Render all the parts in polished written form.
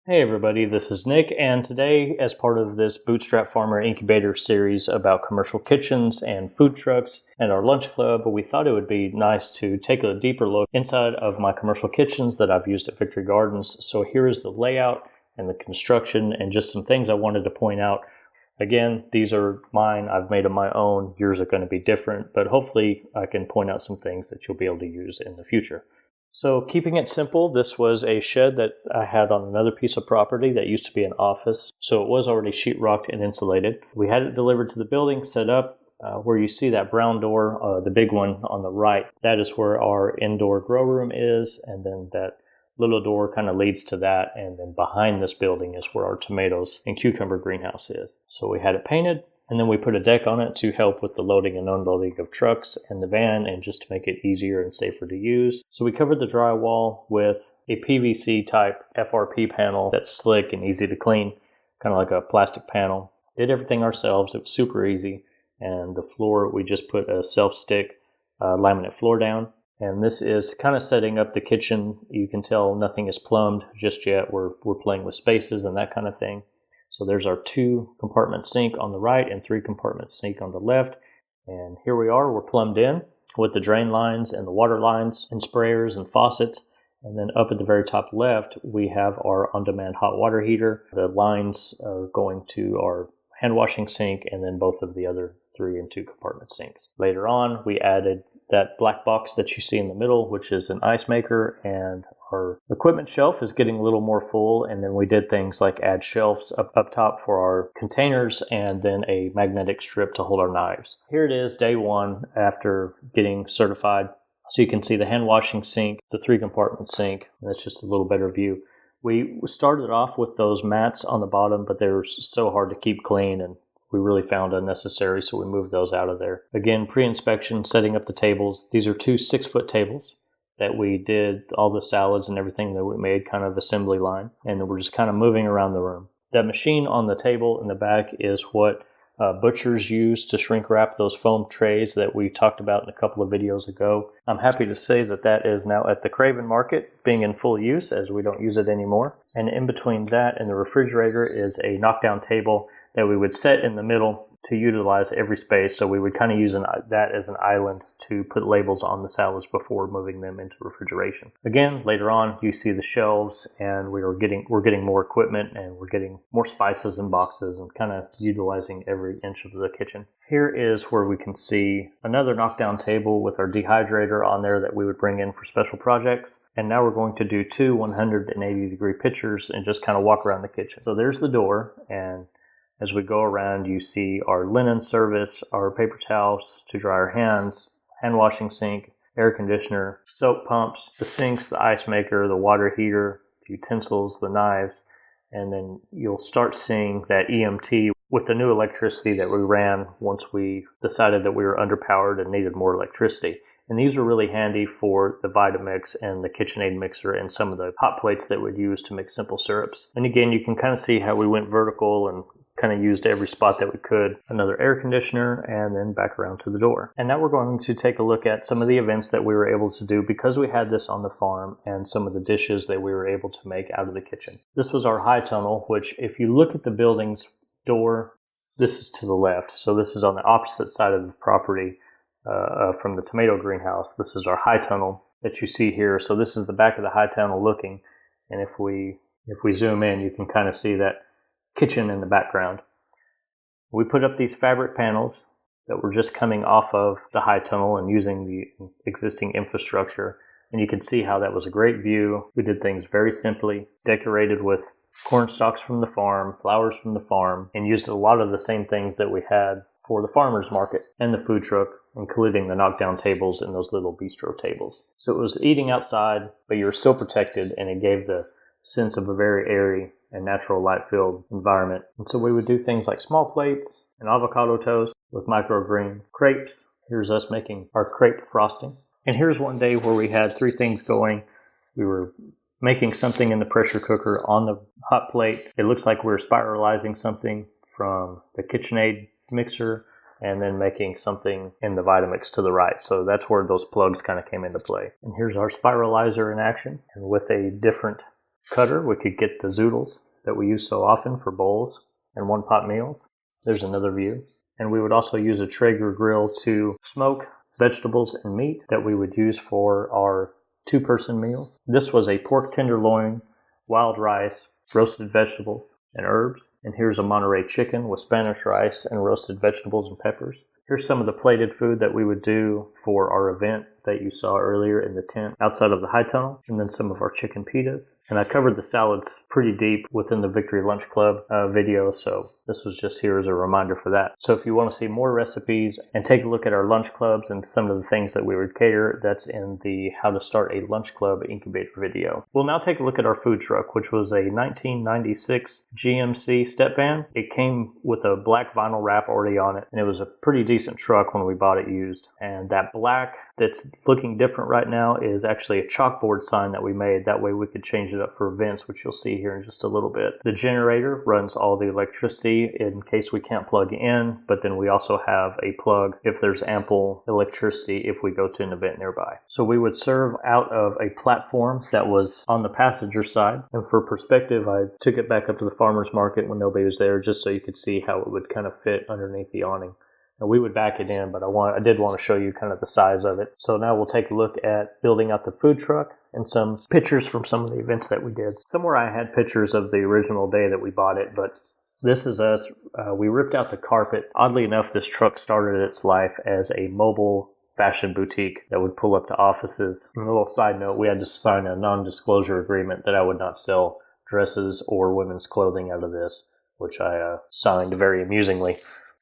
Hey everybody, this is Nick, and today, as part of this Bootstrap Farmer Incubator series about commercial kitchens and food trucks and our lunch club, we thought it would be nice to take a deeper look inside of my commercial kitchens that I've used at Victory Gardens. So here is the layout and the construction and just some things I wanted to point out. Again, these are mine. I've made them my own. Yours are going to be different, but hopefully I can point out some things that you'll be able to use in the future. So keeping it simple, this was a shed that I had on another piece of property that used to be an office. So it was already sheetrocked and insulated. We had it delivered to the building, set up. Where you see that brown door, the big one on the right, that is where our indoor grow room is. And then that little door kind of leads to that. And then behind this building is where our tomatoes and cucumber greenhouse is. So we had it painted. And then we put a deck on it to help with the loading and unloading of trucks and the van and just to make it easier and safer to use. So we covered the drywall with a PVC type FRP panel that's slick and easy to clean, kind of like a plastic panel. Did everything ourselves. It was super easy. And the floor, we just put a self-stick laminate floor down. And this is kind of setting up the kitchen. You can tell nothing is plumbed just yet. We're playing with spaces and that kind of thing. So there's our 2-compartment sink on the right and 3-compartment sink on the left. And here we are, we're plumbed in with the drain lines and the water lines and sprayers and faucets. And then up at the very top left, we have our on-demand hot water heater. The lines are going to our hand washing sink and then both of the other 3 and 2-compartment sinks. Later on, we added that black box that you see in the middle, which is an ice maker, and our equipment shelf is getting a little more full. And then we did things like add shelves up top for our containers and then a magnetic strip to hold our knives. Here it is, day one after getting certified. So you can see the hand washing sink, the 3-compartment sink. That's just a little better view. We started off with those mats on the bottom, but they were so hard to keep clean and we really found unnecessary, so we moved those out of there. Again, pre-inspection, setting up the tables. These are 2 6-foot tables that we did all the salads and everything that we made, kind of assembly line, and then we're just kind of moving around the room. That machine on the table in the back is what butchers use to shrink wrap those foam trays that we talked about in a couple of videos ago. I'm happy to say that that is now at the Craven Market, being in full use as we don't use it anymore. And in between that and the refrigerator is a knockdown table that we would set in the middle to utilize every space. So we would kind of use that as an island to put labels on the salads before moving them into refrigeration. Again, later on, you see the shelves, and we're getting more equipment, and we're getting more spices and boxes, and kind of utilizing every inch of the kitchen. Here is where we can see another knockdown table with our dehydrator on there that we would bring in for special projects. And now we're going to do 2 180-degree pitchers and just kind of walk around the kitchen. So there's the door, and as we go around, you see our linen service, our paper towels to dry our hands, hand washing sink, air conditioner, soap pumps, the sinks, the ice maker, the water heater, the utensils, the knives, and then you'll start seeing that EMT with the new electricity that we ran once we decided that we were underpowered and needed more electricity. And these are really handy for the Vitamix and the KitchenAid mixer and some of the hot plates that we'd use to mix simple syrups. And again, you can kind of see how we went vertical and kind of used every spot that we could. Another air conditioner, and then back around to the door. And now we're going to take a look at some of the events that we were able to do because we had this on the farm and some of the dishes that we were able to make out of the kitchen. This was our high tunnel, which if you look at the building's door, this is to the left. So this is on the opposite side of the property from the tomato greenhouse. This is our high tunnel that you see here. So this is the back of the high tunnel looking. And if we zoom in, you can kind of see that kitchen in the background. We put up these fabric panels that were just coming off of the high tunnel and using the existing infrastructure. And you can see how that was a great view. We did things very simply, decorated with corn stalks from the farm, flowers from the farm, and used a lot of the same things that we had for the farmer's market and the food truck, including the knockdown tables and those little bistro tables. So it was eating outside, but you were still protected, and it gave the sense of a very airy and natural light-filled environment. And so we would do things like small plates and avocado toast with microgreens, crepes. Here's us making our crepe frosting. And here's one day where we had 3 things going. We were making something in the pressure cooker on the hot plate. It looks like we're spiralizing something from the KitchenAid mixer and then making something in the Vitamix to the right. So that's where those plugs kind of came into play. And here's our spiralizer in action, and with a different cutter, we could get the zoodles that we use so often for bowls and one-pot meals. There's another view. And we would also use a Traeger grill to smoke vegetables and meat that we would use for our two-person meals. This was a pork tenderloin, wild rice, roasted vegetables, and herbs. And here's a Monterey chicken with Spanish rice and roasted vegetables and peppers. Here's some of the plated food that we would do for our event that you saw earlier in the tent outside of the high tunnel, and then some of our chicken pitas. And I covered the salads pretty deep within the Victory Lunch Club video, so this was just here as a reminder for that. So if you want to see more recipes and take a look at our lunch clubs and some of the things that we would cater, that's in the How to Start a Lunch Club Incubator video. We'll now take a look at our food truck, which was a 1996 GMC step van. It came with a black vinyl wrap already on it, and it was a pretty decent truck when we bought it used. And that black that's looking different right now is actually a chalkboard sign that we made. That way we could change it up for events, which you'll see here in just a little bit. The generator runs all the electricity in case we can't plug in, but then we also have a plug if there's ample electricity if we go to an event nearby. So we would serve out of a platform that was on the passenger side. And for perspective, I took it back up to the farmer's market when nobody was there just so you could see how it would kind of fit underneath the awning. And we would back it in, but I did want to show you kind of the size of it. So now we'll take a look at building out the food truck and some pictures from some of the events that we did. Somewhere I had pictures of the original day that we bought it, but this is us. We ripped out the carpet. Oddly enough, this truck started its life as a mobile fashion boutique that would pull up to offices. And a little side note, we had to sign a non-disclosure agreement that I would not sell dresses or women's clothing out of this, which I signed very amusingly.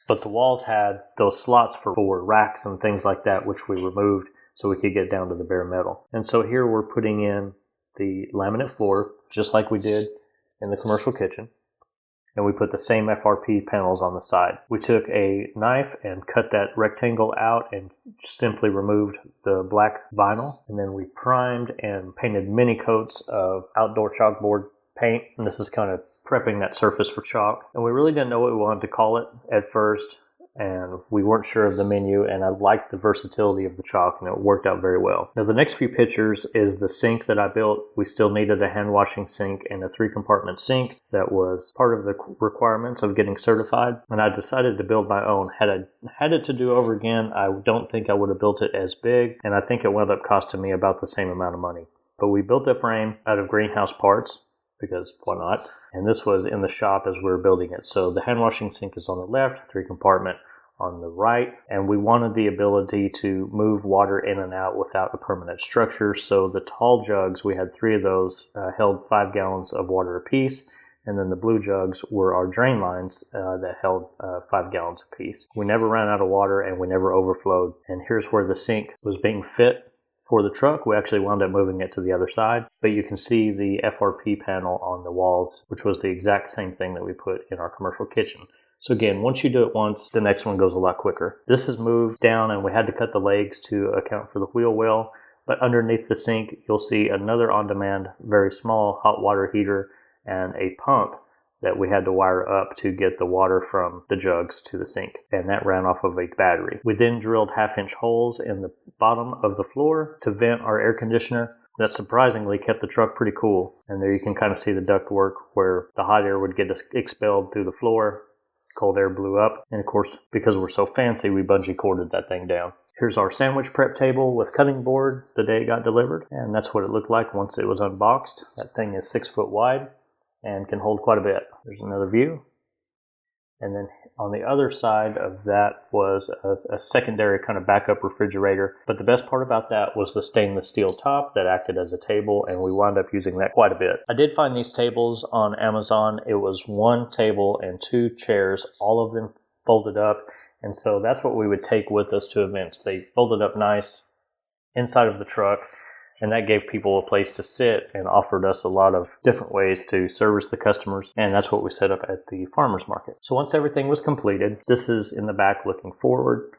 But the walls had those slots for racks and things like that, which we removed so we could get down to the bare metal. And so here we're putting in the laminate floor, just like we did in the commercial kitchen. And we put the same FRP panels on the side. We took a knife and cut that rectangle out and simply removed the black vinyl. And then we primed and painted many coats of outdoor chalkboard paint. And this is kind of prepping that surface for chalk. And we really didn't know what we wanted to call it at first, and we weren't sure of the menu, and I liked the versatility of the chalk, and it worked out very well. Now the next few pictures is the sink that I built. We still needed a hand washing sink and a 3-compartment sink that was part of the requirements of getting certified, and I decided to build my own. Had I had it to do over again, I don't think I would have built it as big, and I think it wound up costing me about the same amount of money. But we built the frame out of greenhouse parts, because why not? And this was in the shop as we were building it. So the hand washing sink is on the left, 3-compartment on the right, and we wanted the ability to move water in and out without a permanent structure. So the tall jugs, we had 3 of those, held 5 gallons of water apiece, and then the blue jugs were our drain lines that held 5 gallons apiece. We never ran out of water and we never overflowed. And here's where the sink was being fit for the truck. We actually wound up moving it to the other side, but you can see the FRP panel on the walls, which was the exact same thing that we put in our commercial kitchen. So again, once you do it once, the next one goes a lot quicker. This is moved down and we had to cut the legs to account for the wheel well, but underneath the sink, you'll see another on-demand, very small hot water heater and a pump that we had to wire up to get the water from the jugs to the sink, and that ran off of a battery. We then drilled 1/2-inch holes in the bottom of the floor to vent our air conditioner. That surprisingly kept the truck pretty cool, and there you can kind of see the ductwork where the hot air would get expelled through the floor, cold air blew up, and of course, because we're so fancy, we bungee corded that thing down. Here's our sandwich prep table with cutting board the day it got delivered, and that's what it looked like once it was unboxed. That thing is 6 foot wide and can hold quite a bit. There's another view. And then on the other side of that was a secondary kind of backup refrigerator. But the best part about that was the stainless steel top that acted as a table, and we wound up using that quite a bit. I did find these tables on Amazon. It was 1 table and 2 chairs, all of them folded up. And so that's what we would take with us to events. They folded up nice inside of the truck, and that gave people a place to sit and offered us a lot of different ways to service the customers. And that's what we set up at the farmer's market. So once everything was completed, this is in the back looking forward.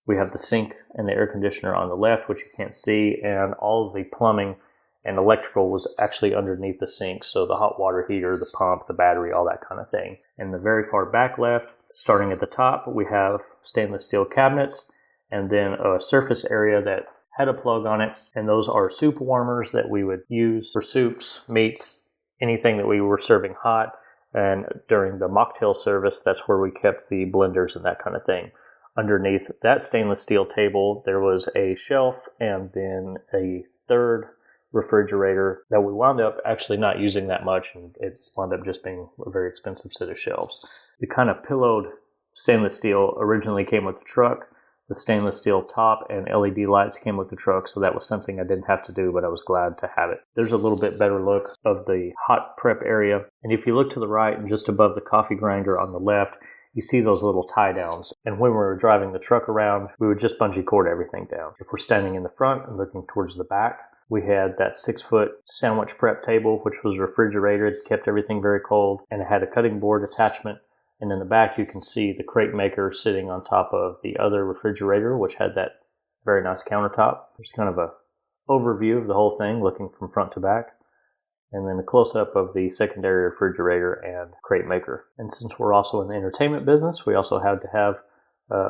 We have the sink and the air conditioner on the left, which you can't see, and all of the plumbing and electrical was actually underneath the sink. So the hot water heater, the pump, the battery, all that kind of thing. And the very far back left, starting at the top, we have stainless steel cabinets and then a surface area that had a plug on it, and those are soup warmers that we would use for soups, meats, anything that we were serving hot. And during the mocktail service, that's where we kept the blenders and that kind of thing. Underneath that stainless steel table, there was a shelf and then a third refrigerator that we wound up actually not using that much, and it wound up just being a very expensive set of shelves. The kind of pillowed stainless steel originally came with the truck. The stainless steel top and LED lights came with the truck, so that was something I didn't have to do, but I was glad to have it. There's a little bit better look of the hot prep area, and if you look to the right and just above the coffee grinder on the left, you see those little tie downs. And when we were driving the truck around, we would just bungee cord everything down. If we're standing in the front and looking towards the back, we had that 6-foot sandwich prep table, which was refrigerated, kept everything very cold, and it had a cutting board attachment. And in the back, you can see the crate maker sitting on top of the other refrigerator, which had that very nice countertop. There's kind of a overview of the whole thing, looking from front to back. And then a close-up of the secondary refrigerator and crate maker. And since we're also in the entertainment business, we also had to have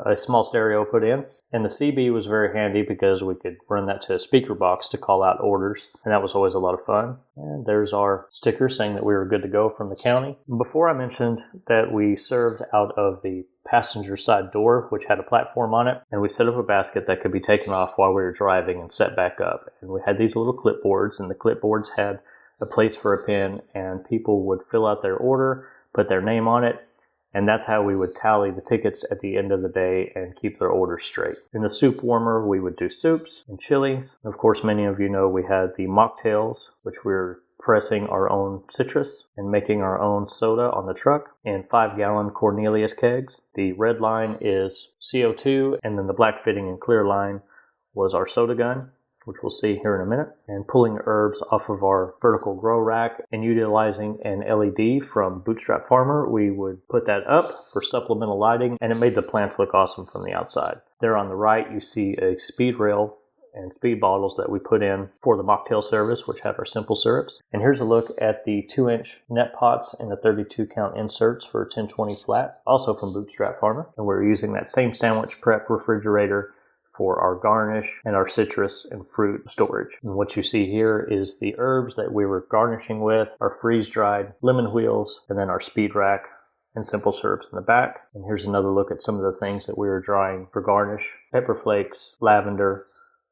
a small stereo put in. And the CB was very handy because we could run that to a speaker box to call out orders. And that was always a lot of fun. And there's our sticker saying that we were good to go from the county. Before I mentioned that we served out of the passenger side door, which had a platform on it, and we set up a basket that could be taken off while we were driving and set back up. And we had these little clipboards, and the clipboards had a place for a pen, and people would fill out their order, put their name on it, and that's how we would tally the tickets at the end of the day and keep their orders straight. In the soup warmer, we would do soups and chilies. Of course, many of you know we had the mocktails, which we were pressing our own citrus and making our own soda on the truck in 5-gallon Cornelius kegs. The red line is CO2, and then the black fitting and clear line was our soda gun, which we'll see here in a minute, and pulling herbs off of our vertical grow rack and utilizing an LED from Bootstrap Farmer. We would put that up for supplemental lighting, and it made the plants look awesome from the outside. There on the right, you see a speed rail and speed bottles that we put in for the mocktail service, which have our simple syrups. And here's a look at the 2-inch net pots and the 32-count inserts for 1020 flat, also from Bootstrap Farmer. And we're using that same sandwich prep refrigerator for our garnish and our citrus and fruit storage. And what you see here is the herbs that we were garnishing with, our freeze-dried lemon wheels, and then our speed rack and simple syrups in the back. And here's another look at some of the things that we were drying for garnish: pepper flakes, lavender,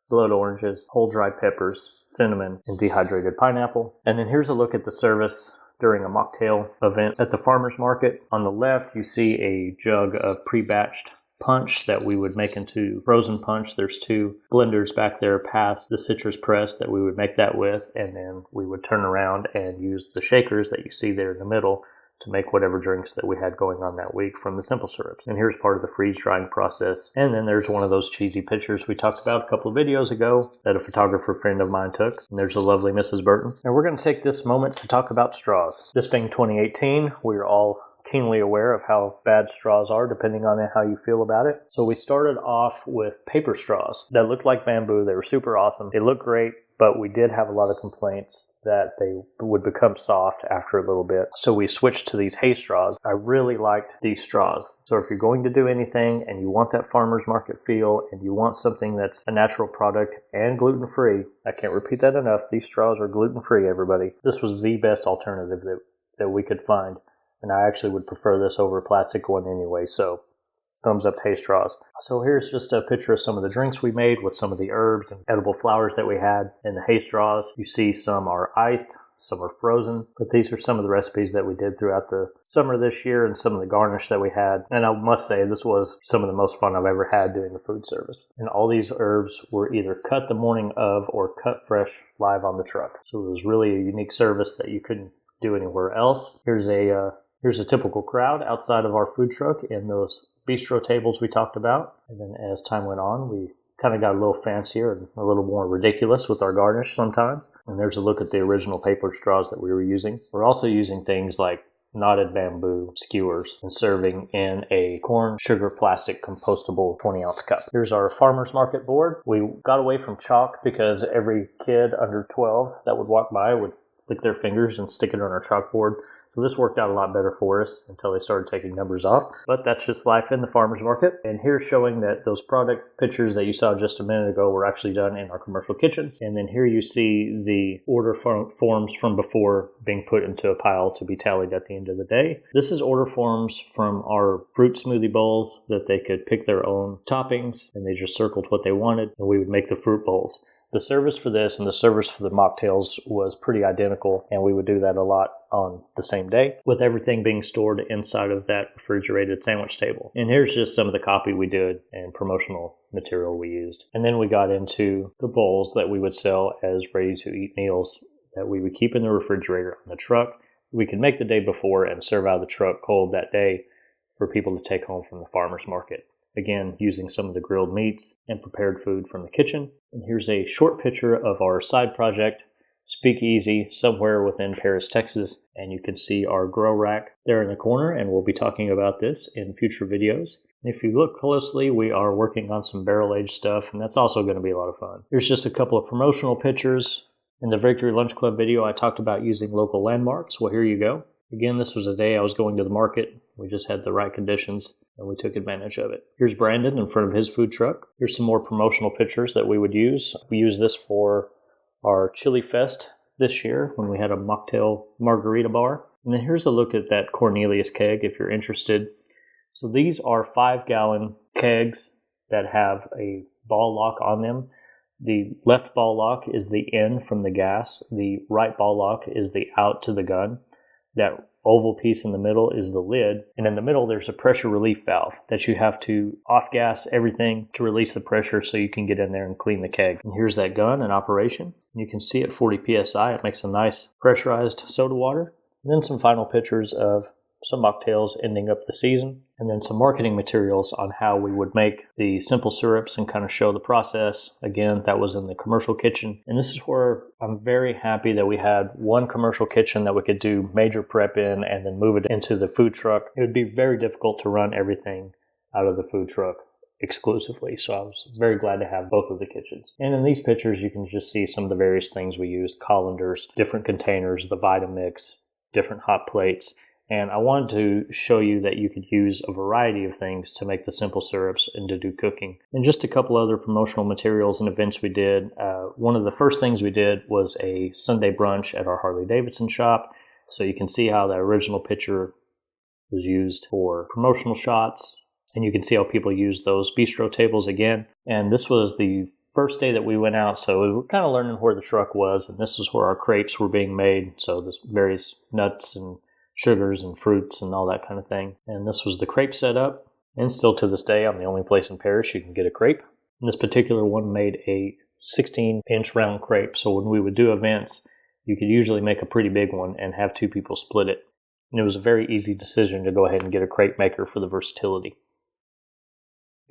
blood oranges, whole dried peppers, cinnamon, and dehydrated pineapple. And then here's a look at the service during a mocktail event at the farmer's market. On the left, you see a jug of pre-batched punch that we would make into frozen punch. There's 2 blenders back there past the citrus press that we would make that with, and then we would turn around and use the shakers that you see there in the middle to make whatever drinks that we had going on that week from the simple syrups. And here's part of the freeze drying process. And then there's one of those cheesy pictures we talked about a couple of videos ago that a photographer friend of mine took. And there's the lovely Mrs. Burton. And we're going to take this moment to talk about straws. This being 2018, we're all keenly aware of how bad straws are, depending on how you feel about it. So we started off with paper straws that looked like bamboo. They were super awesome. They looked great, but we did have a lot of complaints that they would become soft after a little bit. So we switched to these hay straws. I really liked these straws. So if you're going to do anything and you want that farmer's market feel and you want something that's a natural product and gluten-free, I can't repeat that enough, these straws are gluten-free, everybody. This was the best alternative that we could find. And I actually would prefer this over a plastic one anyway, so thumbs up to hay straws. So here's just a picture of some of the drinks we made with some of the herbs and edible flowers that we had in the hay straws. You see some are iced, some are frozen, but these are some of the recipes that we did throughout the summer this year and some of the garnish that we had. And I must say, this was some of the most fun I've ever had doing the food service. And all these herbs were either cut the morning of or cut fresh live on the truck. So it was really a unique service that you couldn't do anywhere else. Here's a typical crowd outside of our food truck in those bistro tables we talked about. And then as time went on, we kind of got a little fancier and a little more ridiculous with our garnish sometimes. And there's a look at the original paper straws that we were using. We're also using things like knotted bamboo skewers and serving in a corn sugar plastic compostable 20-ounce cup. Here's our farmer's market board. We got away from chalk because every kid under 12 that would walk by would lick their fingers and stick it on our chalkboard. So this worked out a lot better for us until they started taking numbers off. But that's just life in the farmer's market. And here's showing that those product pictures that you saw just a minute ago were actually done in our commercial kitchen. And then here you see the order forms from before being put into a pile to be tallied at the end of the day. This is order forms from our fruit smoothie bowls that they could pick their own toppings, and they just circled what they wanted, and we would make the fruit bowls. The service for this and the service for the mocktails was pretty identical, and we would do that a lot on the same day, with everything being stored inside of that refrigerated sandwich table. And here's just some of the copy we did and promotional material we used. And then we got into the bowls that we would sell as ready-to-eat meals that we would keep in the refrigerator on the truck. We could make the day before and serve out of the truck cold that day for people to take home from the farmer's market. Again, using some of the grilled meats and prepared food from the kitchen. And here's a short picture of our side project, Speakeasy, somewhere within Paris, Texas. And you can see our grow rack there in the corner, and we'll be talking about this in future videos. If you look closely, we are working on some barrel-aged stuff, and that's also going to be a lot of fun. Here's just a couple of promotional pictures. In the Victory Lunch Club video, I talked about using local landmarks. Well, here you go. Again, this was a day I was going to the market. We just had the right conditions, and we took advantage of it. Here's Brandon in front of his food truck. Here's some more promotional pictures that we would use. We used this for our Chili Fest this year when we had a mocktail margarita bar. And then here's a look at that Cornelius keg if you're interested. So these are 5-gallon kegs that have a ball lock on them. The left ball lock is the in from the gas. The right ball lock is the out to the gun. That oval piece in the middle is the lid, and in the middle there's a pressure relief valve that you have to off-gas everything to release the pressure so you can get in there and clean the keg. And here's that gun in operation. You can see at 40 psi it makes a nice pressurized soda water. And then some final pictures of some mocktails ending up the season, and then some marketing materials on how we would make the simple syrups and kind of show the process. Again, that was in the commercial kitchen. And this is where I'm very happy that we had one commercial kitchen that we could do major prep in and then move it into the food truck. It would be very difficult to run everything out of the food truck exclusively. So I was very glad to have both of the kitchens. And in these pictures, you can just see some of the various things we used: colanders, different containers, the Vitamix, different hot plates. And I wanted to show you that you could use a variety of things to make the simple syrups and to do cooking. And just a couple other promotional materials and events we did. One of the first things we did was a Sunday brunch at our Harley-Davidson shop. So you can see how that original picture was used for promotional shots. And you can see how people use those bistro tables again. And this was the first day that we went out, so we were kind of learning where the truck was. And this is where our crepes were being made. So there's various nuts and sugars and fruits and all that kind of thing. And this was the crepe setup. And still to this day, I'm the only place in Paris you can get a crepe. And this particular one made a 16-inch round crepe. So when we would do events, you could usually make a pretty big one and have two people split it. And it was a very easy decision to go ahead and get a crepe maker for the versatility.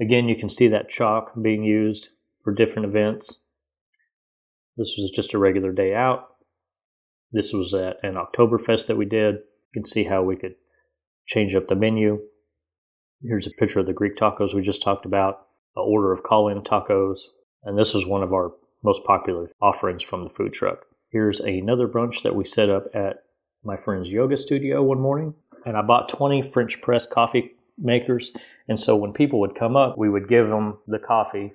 Again, you can see that chalk being used for different events. This was just a regular day out. This was at an Oktoberfest that we did. You can see how we could change up the menu. Here's a picture of the Greek tacos we just talked about, an order of call-in tacos, and this is one of our most popular offerings from the food truck. Here's another brunch that we set up at my friend's yoga studio one morning, and I bought 20 French press coffee makers, and so when people would come up, we would give them the coffee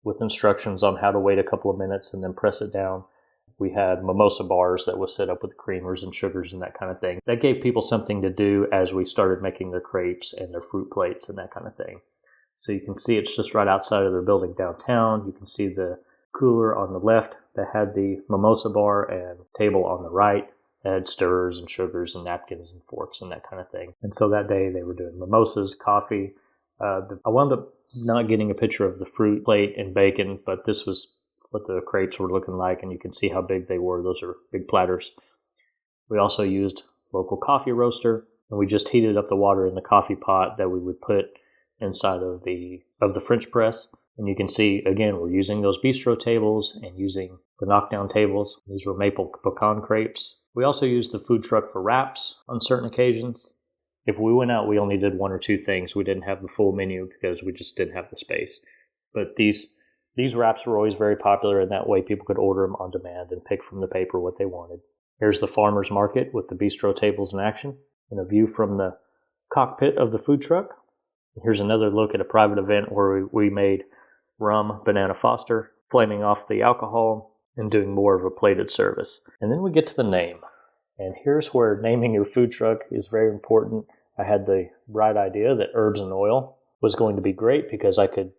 with instructions on how to wait a couple of minutes and then press it down. We had mimosa bars that was set up with creamers and sugars and that kind of thing. That gave people something to do as we started making their crepes and their fruit plates and that kind of thing. So you can see it's just right outside of their building downtown. You can see the cooler on the left that had the mimosa bar, and table on the right that had stirrers and sugars and napkins and forks and that kind of thing. And so that day they were doing mimosas, coffee. I wound up not getting a picture of the fruit plate and bacon, but this was what the crepes were looking like, and you can see how big they were. Those are big platters. We also used local coffee roaster, and we just heated up the water in the coffee pot that we would put inside of the French press. And you can see, again, we're using those bistro tables and using the knockdown tables. These were maple pecan crepes. We also used the food truck for wraps on certain occasions. If we went out, we only did one or two things. We didn't have the full menu because we just didn't have the space. But these wraps were always very popular, and that way people could order them on demand and pick from the paper what they wanted. Here's the farmer's market with the bistro tables in action and a view from the cockpit of the food truck. Here's another look at a private event where we made rum, banana foster, flaming off the alcohol, and doing more of a plated service. And then we get to the name. And here's where naming your food truck is very important. I had the bright idea that herbs and oil was going to be great because I could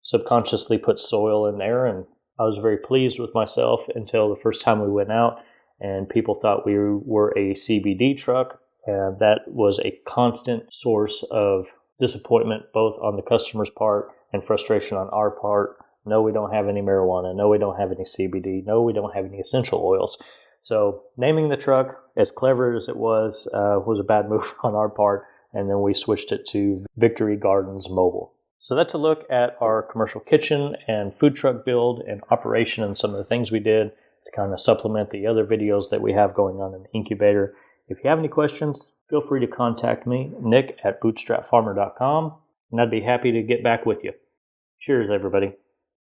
subconsciously put soil in there, and I was very pleased with myself until the first time we went out and people thought we were a CBD truck, and that was a constant source of disappointment both on the customer's part and frustration on our part. No, we don't have any marijuana. No, we don't have any CBD. No, we don't have any essential oils. So naming the truck, as clever as it was a bad move on our part, and then we switched it to Victory Gardens Mobile. So that's a look at our commercial kitchen and food truck build and operation and some of the things we did to kind of supplement the other videos that we have going on in the incubator. If you have any questions, feel free to contact me, Nick at bootstrapfarmer.com, and I'd be happy to get back with you. Cheers, everybody.